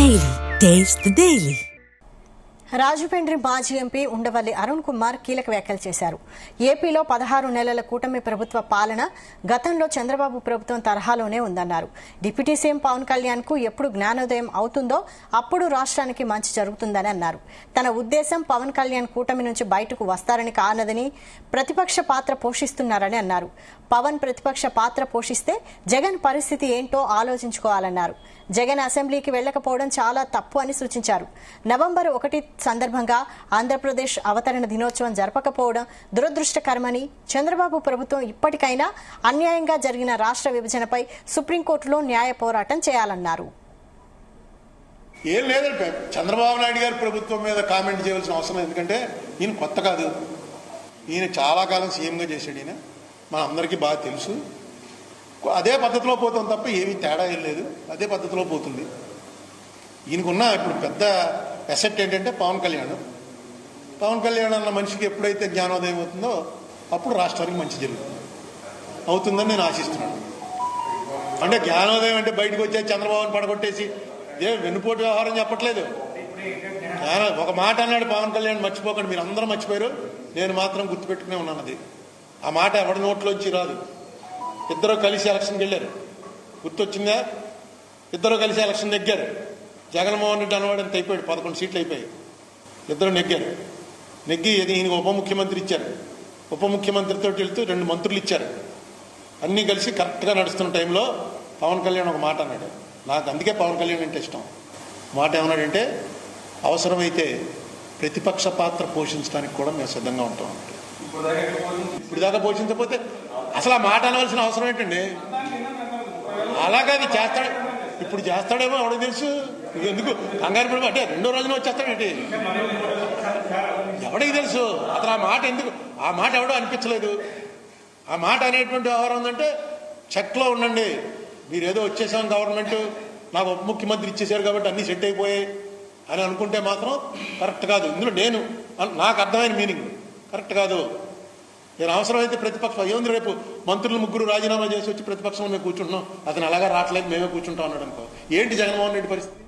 Daily. Taste the Daily. రాజుపెండ్రి మాజీ MP Undavalli Arun Kumar కీలక వ్యాఖ్యలు చేశారు. ఏపీలో 16 నెలల కూటమి ప్రభుత్వ పాలన గతంలో చంద్రబాబు ప్రభుత్వం తరహాలోనే ఉందన్నారు. డిప్యూటీ సీఎం పవన్ కళ్యాణ్ కు ఎప్పుడు జ్ఞానోదయం అవుతుందో అప్పుడు రాష్ట్రానికి మంచి జరుగుతుందని అన్నారు. తన ఉద్దేశం పవన్ కళ్యాణ్ కూటమి నుంచి బయటకు వస్తారని కానదని ప్రతిపక్ష పాత్ర పోషిస్తున్నారని అన్నారు. పవన్ ప్రతిపక్ష పాత్ర పోషిస్తే జగన్ పరిస్థితి ఏంటో ఆలోచించుకోవాలన్నారు. జగన్ అసెంబ్లీకి వెళ్లకపోవడం చాలా తప్పు అని సూచించారు. నవంబర్ 1 సందర్భంగా ఆంధ్రప్రదేశ్ అవతరణ దినోత్సవం జరపకపోవడం దురదృష్టకరమని, చంద్రబాబు ప్రభుత్వం ఇప్పటికైనా అన్యాయంగా జరిగిన రాష్ట్ర విభజనపై సుప్రీంకోర్టులో న్యాయ పోరాటం చేయాలన్నారు. ఏం లేదంటే చంద్రబాబు నాయుడు గారి ప్రభుత్వం మీద కామెంట్ చేయవలసిన అవసరం, ఎందుకంటే ఈయన కొత్త కాదు, ఈయన చాలా కాలం సీఎంగా చేశాడు. ఈయన మన అందరికీ బాగా తెలుసు. అదే పద్ధతిలో పోతాం తప్ప ఏమీ తేడా ఏం లేదు, అదే పద్ధతిలో పోతుంది. ఈయనకున్న ఇప్పుడు పెద్ద అసెట్ ఏంటంటే పవన్ కళ్యాణ్ అన్న మనిషికి ఎప్పుడైతే జ్ఞానోదయం అవుతుందో అప్పుడు రాష్ట్రానికి మంచి జరుగుతుంది అవుతుందని నేను ఆశిస్తున్నాను. అంటే జ్ఞానోదయం అంటే బయటకు వచ్చే చంద్రబాబుని పడగొట్టేసి వెన్నుపోటు వ్యవహారం చెప్పట్లేదు. ఒక మాట అన్నాడు పవన్ కళ్యాణ్, మర్చిపోకండి, మీరు అందరూ మర్చిపోయారు, నేను మాత్రం గుర్తుపెట్టుకునే ఉన్నాను. అది ఆ మాట ఎవరి నోట్లోంచి రాదు. ఇద్దరు కలిసి ఎలక్షన్కి వెళ్ళారు, గుర్తొచ్చిందా? ఇద్దరు కలిసి ఎలక్షన్ నెగ్గారు. జగన్మోహన్ రెడ్డి అనవాడు అంత అయిపోయాడు, 11 సీట్లు అయిపోయాయి. ఇద్దరు నెగ్గారు. నెగ్గి ఈయనకు ఉప ముఖ్యమంత్రి ఇచ్చారు. ఉప ముఖ్యమంత్రితో వెళ్తూ 2 మంత్రులు ఇచ్చారు. అన్నీ కలిసి కరెక్ట్గా నడుస్తున్న టైంలో పవన్ కళ్యాణ్ ఒక మాట అన్నాడు. నాకు అందుకే పవన్ కళ్యాణ్ అంటే ఇష్టం. మాట ఏమన్నాడంటే, అవసరమైతే ప్రతిపక్ష పాత్ర పోషించడానికి కూడా మేము సిద్ధంగా ఉంటాం. ఇప్పుడు దాకా పోషించకపోతే అసలు ఆ మాట అనవలసిన అవసరం ఏంటండి? అలాగే అది చేస్తాడు, ఇప్పుడు చేస్తాడేమో ఎవరికి తెలుసు. ఎందుకు కంగారు పడి అంటే 2వ రోజున వచ్చేస్తాడేంటి? ఎవరికి తెలుసు అతను ఆ మాట ఎందుకు, ఆ మాట ఎవడో అనిపించలేదు. ఆ మాట అనేటువంటి వ్యవహారం ఉందంటే చెక్లో ఉండండి. మీరు ఏదో వచ్చేసాం, గవర్నమెంట్ నాకు ఉప ముఖ్యమంత్రి ఇచ్చేసారు కాబట్టి అన్నీ సెట్ అయిపోయాయి అని అనుకుంటే మాత్రం కరెక్ట్ కాదు. ఇందులో నాకు అర్థమైన మీనింగ్ కరెక్ట్ కాదు. నేను అవసరమైతే ప్రతిపక్షం ఏముంది, రేపు మంత్రులు 3 రాజీనామా చేసి వచ్చి ప్రతిపక్షంలో మేము కూర్చుంటున్నాం, అతను అలాగా రావట్లేదు, మేమే కూర్చుంటాం అన్నాడు అనుకో, ఏంటి జగన్మోహన్ రెడ్డి పరిస్థితి?